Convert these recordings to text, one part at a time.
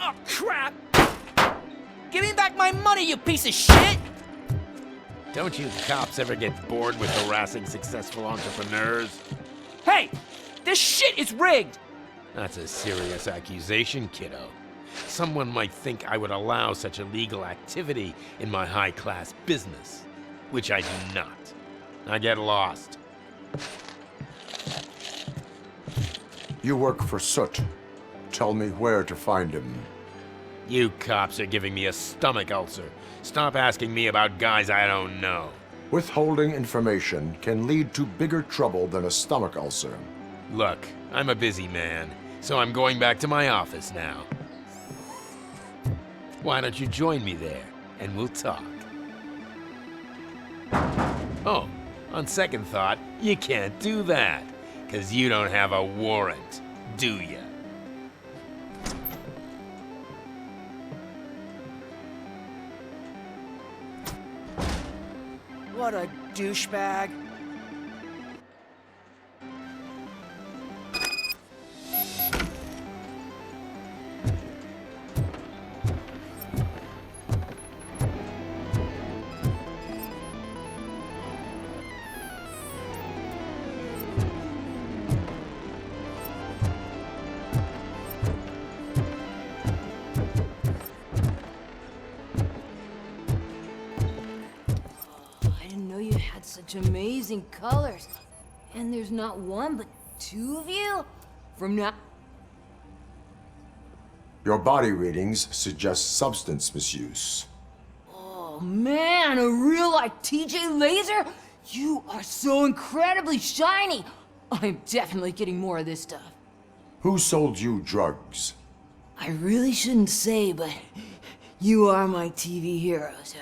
Oh, crap! Give me back my money, you piece of shit! Don't you cops ever get bored with harassing successful entrepreneurs? Hey! This shit is rigged! That's a serious accusation, kiddo. Someone might think I would allow such illegal activity in my high-class business, which I do not. Now get lost. You work for Soot. Tell me where to find him. You cops are giving me a stomach ulcer. Stop asking me about guys I don't know. Withholding information can lead to bigger trouble than a stomach ulcer. Look, I'm a busy man, so I'm going back to my office now. Why don't you join me there, and we'll talk. Oh, on second thought, you can't do that, 'cause you don't have a warrant, do ya? What a douchebag. Such amazing colors. And there's not one, but two of you? From now... Your body readings suggest substance misuse. Oh man, a real like TJ laser? You are so incredibly shiny. I'm definitely getting more of this stuff. Who sold you drugs? I really shouldn't say, but you are my TV heroes.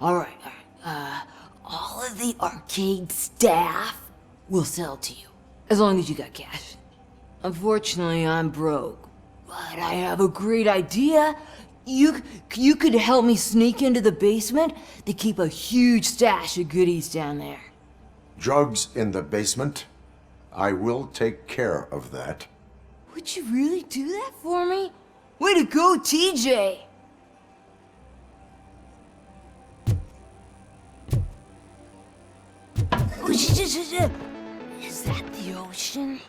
All right. All of the arcade staff will sell to you, as long as you got cash. Unfortunately, I'm broke, but I have a great idea. You could help me sneak into the basement. They keep a huge stash of goodies down there. Drugs in the basement? I will take care of that. Would you really do that for me? Way to go, TJ! Is that the ocean?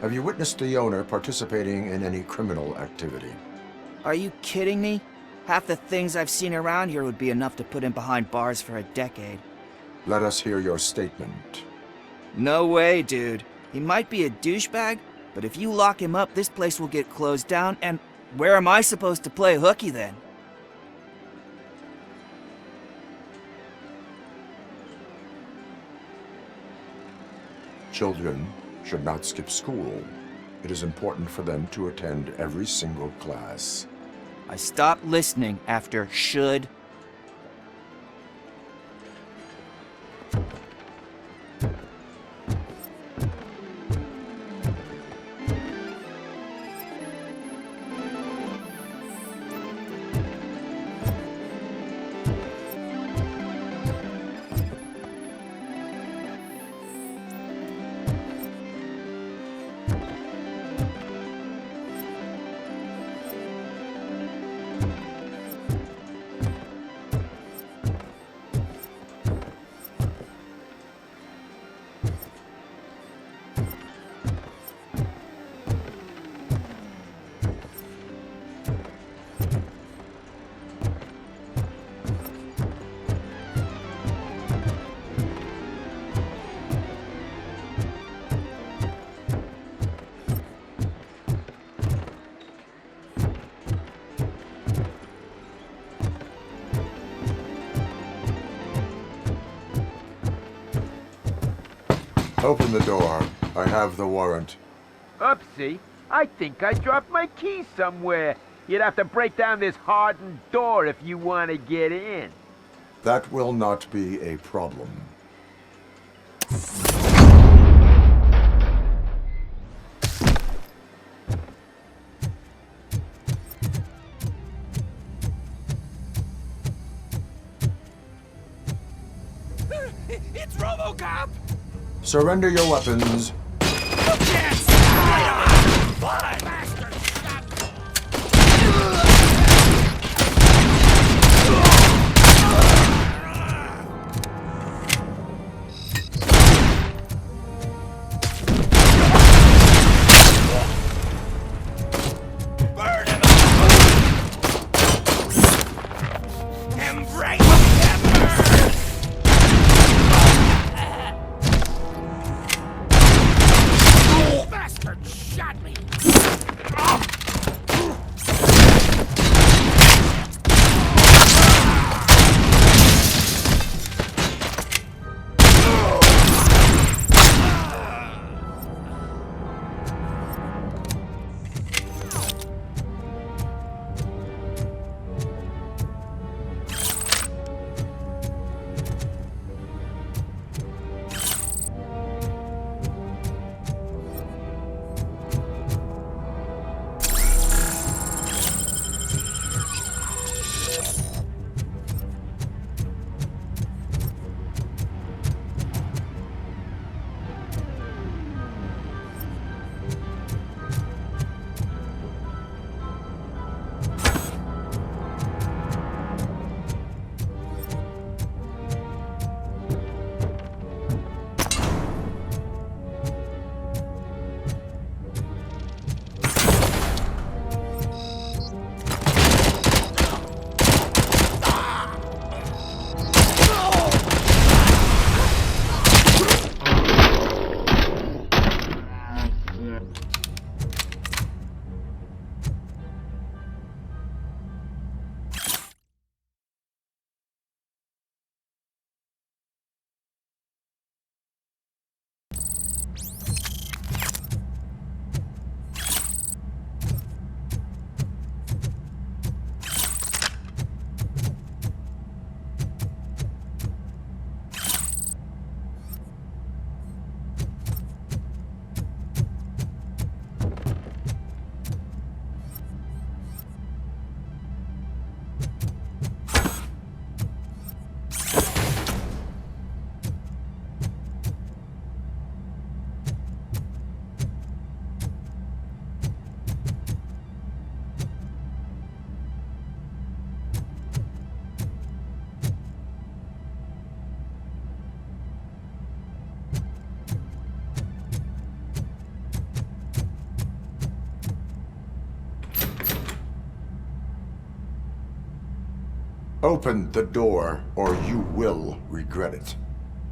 Have you witnessed the owner participating in any criminal activity? Are you kidding me? Half the things I've seen around here would be enough to put him behind bars for a decade. Let us hear your statement. No way, dude. He might be a douchebag, but if you lock him up, this place will get closed down, and where am I supposed to play hooky then? Children should not skip school. It is important for them to attend every single class. I stopped listening after should. Open the door. I have the warrant. Oopsie. I think I dropped my keys somewhere. You'd have to break down this hardened door if you want to get in. That will not be a problem. It's RoboCop! Surrender your weapons. Yes! Bastard! Burn him up! Embrace embers! Bastard shot me! Open the door, or you will regret it.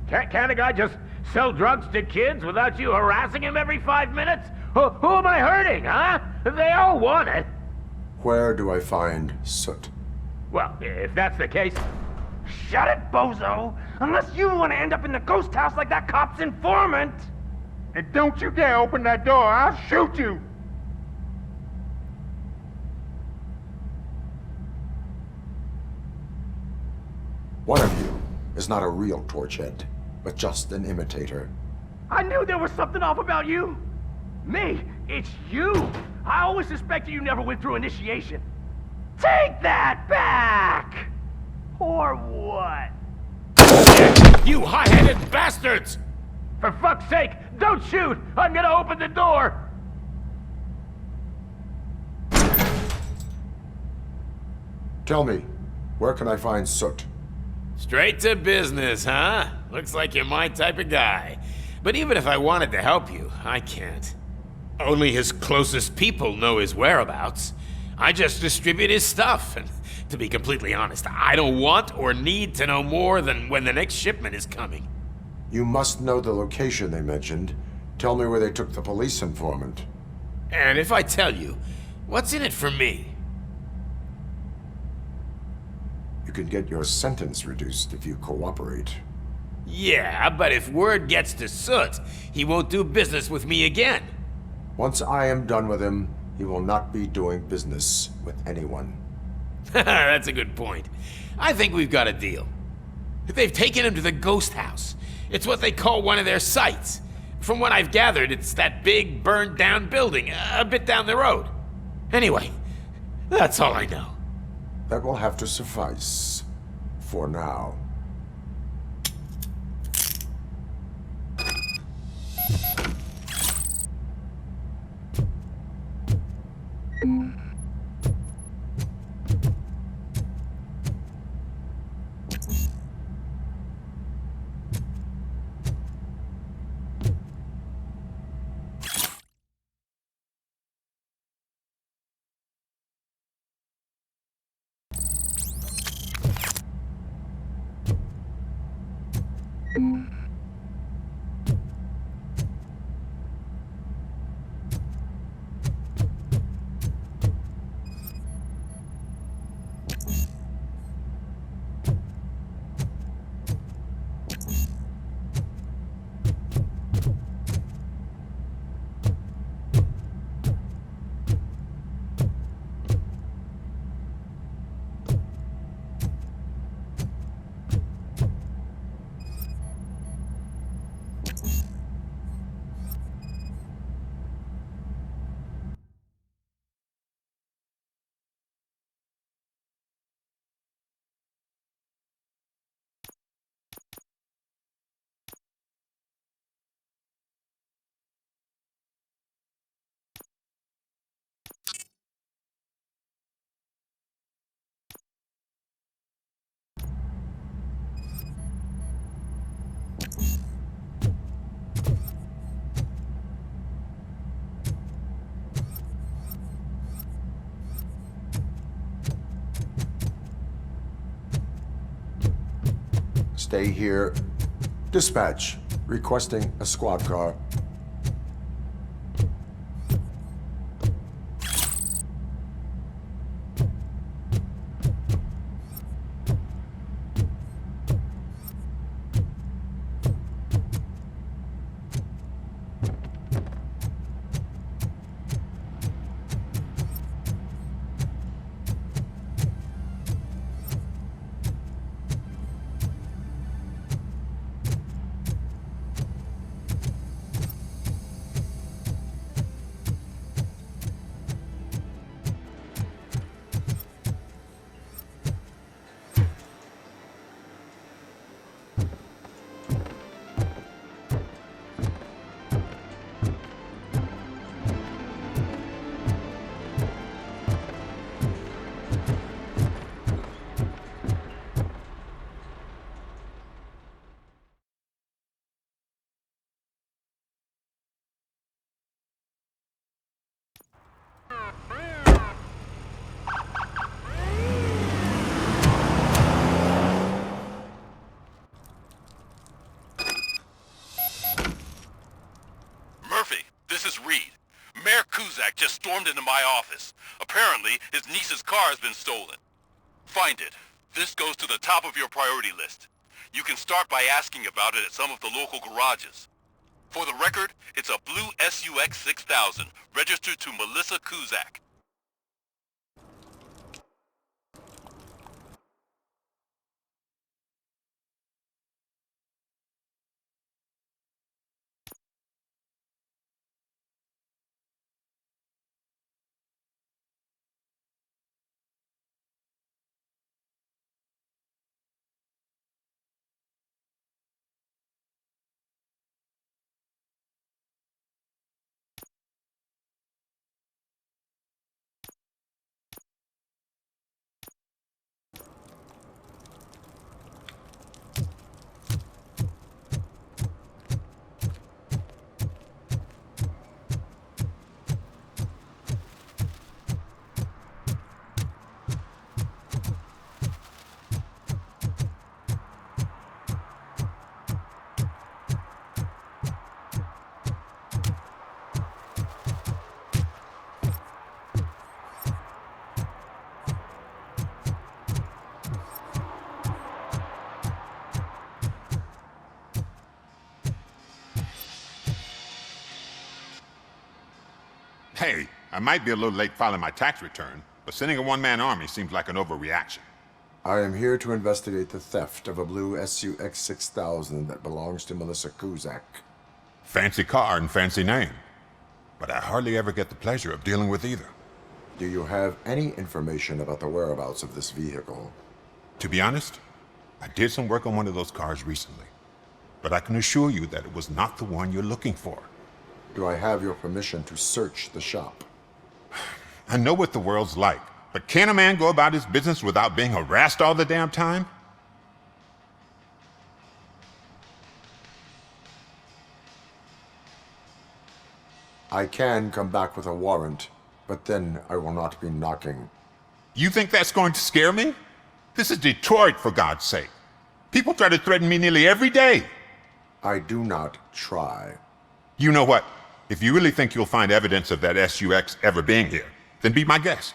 Can't a guy just sell drugs to kids without you harassing him every 5 minutes? Who am I hurting, huh? They all want it. Where do I find Soot? Well, if that's the case... Shut it, bozo! Unless you want to end up in the ghost house like that cop's informant! And don't you dare open that door, I'll shoot you! One of you is not a real torchhead, but just an imitator. I knew there was something off about you! Me? It's you! I always suspected you never went through initiation. Take that back! Or what? You high-headed bastards! For fuck's sake, don't shoot! I'm gonna open the door! Tell me, where can I find Soot? Straight to business, huh? Looks like you're my type of guy. But even if I wanted to help you, I can't. Only his closest people know his whereabouts. I just distribute his stuff, and to be completely honest, I don't want or need to know more than when the next shipment is coming. You must know the location they mentioned. Tell me where they took the police informant. And if I tell you, what's in it for me? You can get your sentence reduced if you cooperate. Yeah, but if word gets to Soot, he won't do business with me again. Once I am done with him, he will not be doing business with anyone. That's a good point. I think we've got a deal. They've taken him to the ghost house. It's what they call one of their sites. From what I've gathered, it's that big, burned-down building a bit down the road. Anyway, that's all I know. That will have to suffice. For now. Stay here. Dispatch. Requesting a squad car. Murphy, this is Reed. Mayor Kuzak just stormed into my office. Apparently, his niece's car has been stolen. Find it. This goes to the top of your priority list. You can start by asking about it at some of the local garages. For the record, it's a blue SUX 6000, registered to Melissa Kuzak. I might be a little late filing my tax return, but sending a one-man army seems like an overreaction. I am here to investigate the theft of a blue SUX 6000 that belongs to Melissa Kuzak. Fancy car and fancy name. But I hardly ever get the pleasure of dealing with either. Do you have any information about the whereabouts of this vehicle? To be honest, I did some work on one of those cars recently. But I can assure you that it was not the one you're looking for. Do I have your permission to search the shop? I know what the world's like, but can a man go about his business without being harassed all the damn time? I can come back with a warrant, but then I will not be knocking. You think that's going to scare me? This is Detroit, for God's sake. People try to threaten me nearly every day. I do not try. You know what? If you really think you'll find evidence of that SUX ever being here, then be my guest.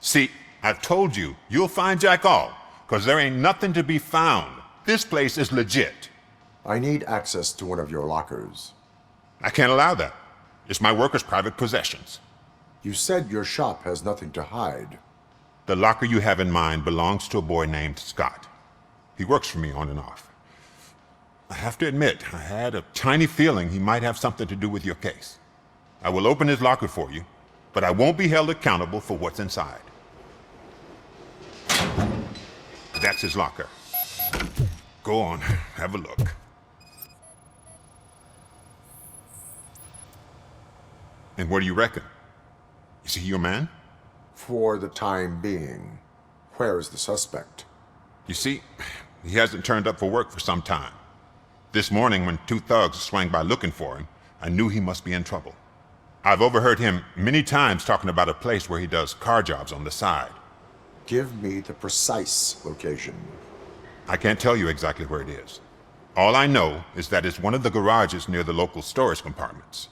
See, I've told you, you'll find Jack All, because there ain't nothing to be found. This place is legit. I need access to one of your lockers. I can't allow that. It's my workers' private possessions. You said your shop has nothing to hide. The locker you have in mind belongs to a boy named Scott. He works for me on and off. I have to admit, I had a tiny feeling he might have something to do with your case. I will open his locker for you, but I won't be held accountable for what's inside. That's his locker. Go on, have a look. And what do you reckon? Is he your man? For the time being. Where is the suspect? You see, he hasn't turned up for work for some time. This morning, when two thugs swang by looking for him, I knew he must be in trouble. I've overheard him many times talking about a place where he does car jobs on the side. Give me the precise location. I can't tell you exactly where it is. All I know is that it's one of the garages near the local storage compartments.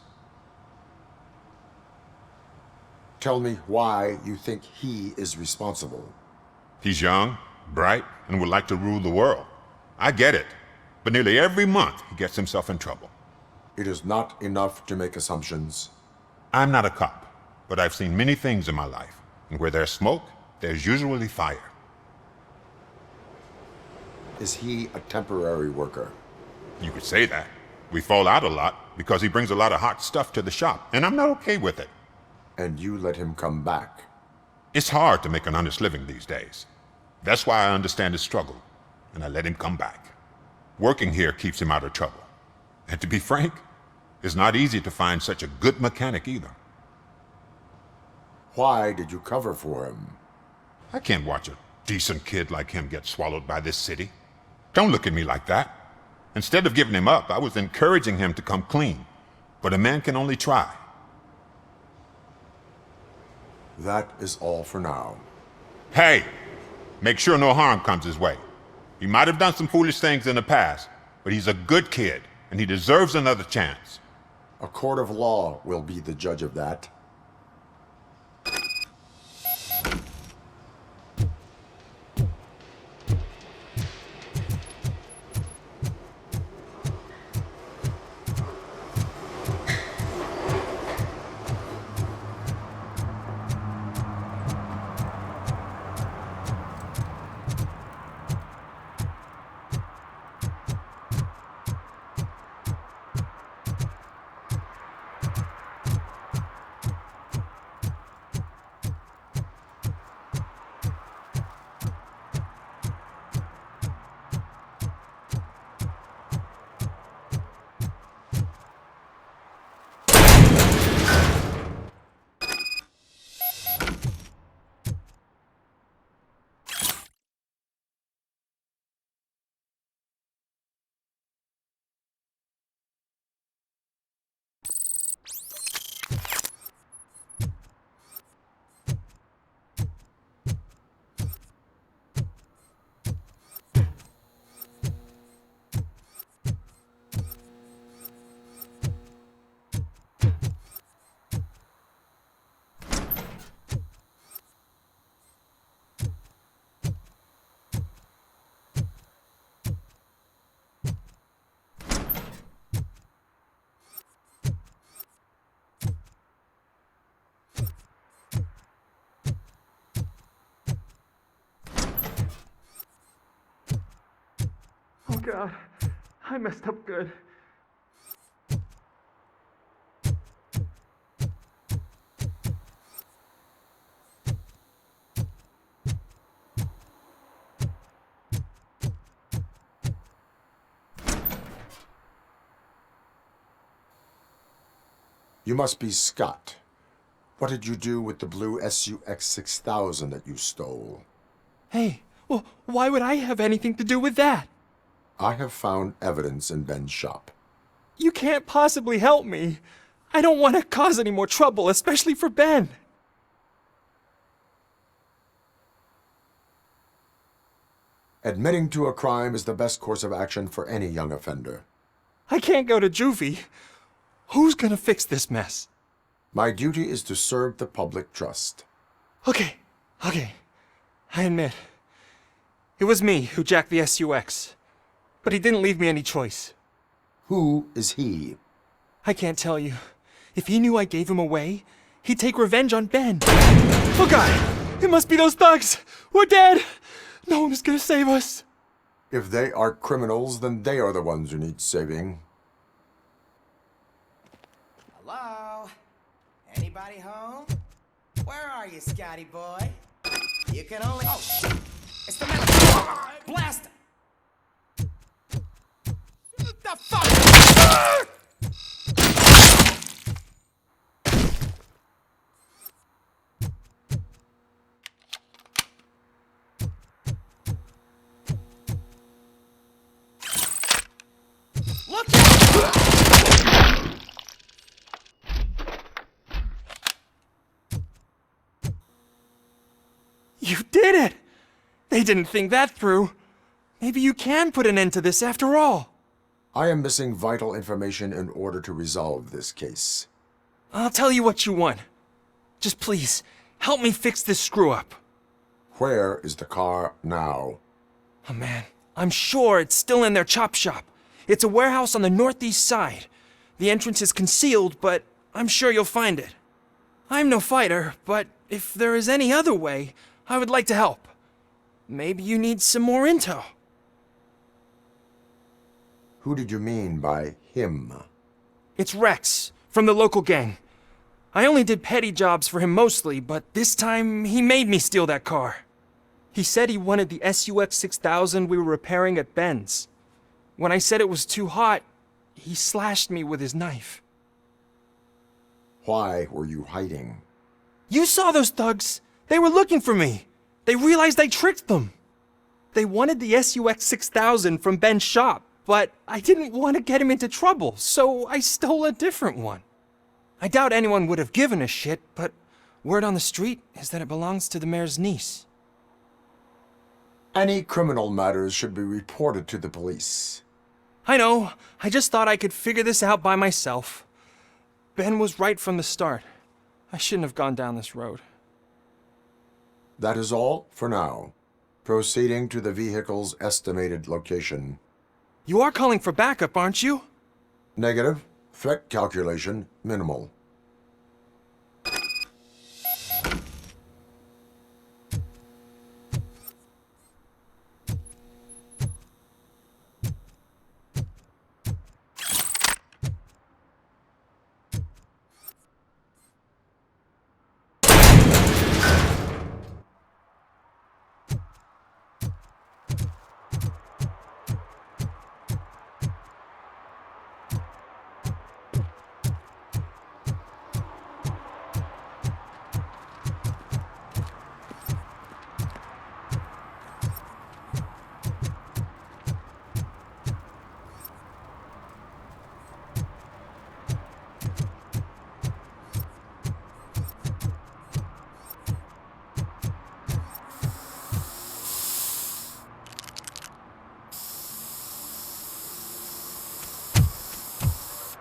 Tell me why you think he is responsible. He's young, bright, and would like to rule the world. I get it, but nearly every month he gets himself in trouble. It is not enough to make assumptions. I'm not a cop, but I've seen many things in my life, and where there's smoke, there's usually fire. Is he a temporary worker? You could say that. We fall out a lot because he brings a lot of hot stuff to the shop, and I'm not okay with it. And you let him come back? It's hard to make an honest living these days. That's why I understand his struggle, and I let him come back. Working here keeps him out of trouble. And to be frank, it's not easy to find such a good mechanic either. Why did you cover for him? I can't watch a decent kid like him get swallowed by this city. Don't look at me like that. Instead of giving him up, I was encouraging him to come clean. But a man can only try. That is all for now. Hey, make sure no harm comes his way. He might have done some foolish things in the past, but he's a good kid, and he deserves another chance. A court of law will be the judge of that. Oh God, I messed up good. You must be Scott. What did you do with the blue SUX 6000 that you stole? Hey, well, why would I have anything to do with that? I have found evidence in Ben's shop. You can't possibly help me. I don't want to cause any more trouble, especially for Ben. Admitting to a crime is the best course of action for any young offender. I can't go to juvie. Who's gonna fix this mess? My duty is to serve the public trust. Okay. I admit. It was me who jacked the SUX. But he didn't leave me any choice. Who is he? I can't tell you. If he knew I gave him away, he'd take revenge on Ben. Oh God! It must be those thugs! We're dead! No one is gonna save us. If they are criminals, then they are the ones who need saving. Hello? Anybody home? Where are you, Scotty boy? You can only... Oh, shit! It's the metal... Blast him! What the fuck? Look out! You did it! They didn't think that through. Maybe you can put an end to this after all. I am missing vital information in order to resolve this case. I'll tell you what you want. Just please, help me fix this screw-up. Where is the car now? Oh man, I'm sure it's still in their chop shop. It's a warehouse on the northeast side. The entrance is concealed, but I'm sure you'll find it. I'm no fighter, but if there is any other way, I would like to help. Maybe you need some more intel. Who did you mean by him? It's Rex, from the local gang. I only did petty jobs for him mostly, but this time he made me steal that car. He said he wanted the SUX 6000 we were repairing at Ben's. When I said it was too hot, he slashed me with his knife. Why were you hiding? You saw those thugs! They were looking for me! They realized I tricked them! They wanted the SUX 6000 from Ben's shop, but I didn't want to get him into trouble, so I stole a different one. I doubt anyone would have given a shit, but word on the street is that it belongs to the mayor's niece. Any criminal matters should be reported to the police. I know. I just thought I could figure this out by myself. Ben was right from the start. I shouldn't have gone down this road. That is all for now. Proceeding to the vehicle's estimated location. You are calling for backup, aren't you? Negative. Threat calculation minimal.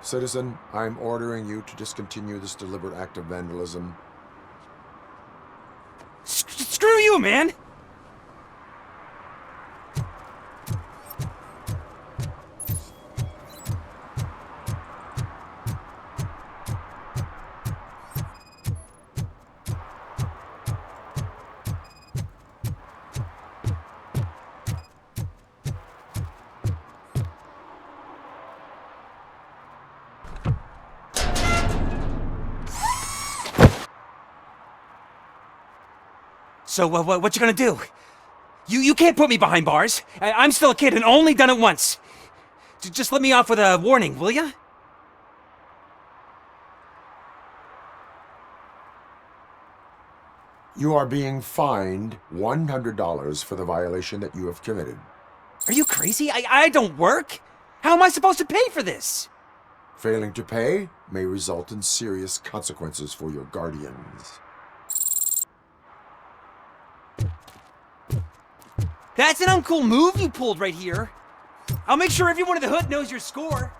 Citizen, I'm ordering you to discontinue this deliberate act of vandalism. Screw you, man! So, what you gonna do? You can't put me behind bars. I'm still a kid and only done it once. Just let me off with a warning, will ya? You are being fined $100 for the violation that you have committed. Are you crazy? I don't work. How am I supposed to pay for this? Failing to pay may result in serious consequences for your guardians. That's an uncool move you pulled right here. I'll make sure everyone in the hood knows your score.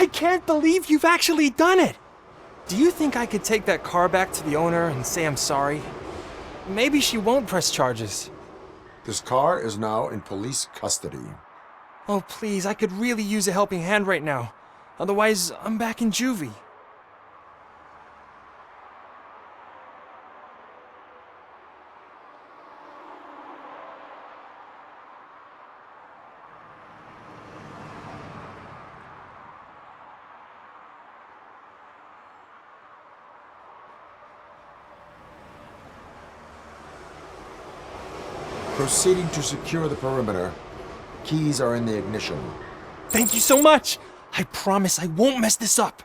I can't believe you've actually done it! Do you think I could take that car back to the owner and say I'm sorry? Maybe she won't press charges. This car is now in police custody. Oh, please, I could really use a helping hand right now. Otherwise, I'm back in juvie. Proceeding to secure the perimeter. Keys are in the ignition. Thank you so much! I promise I won't mess this up.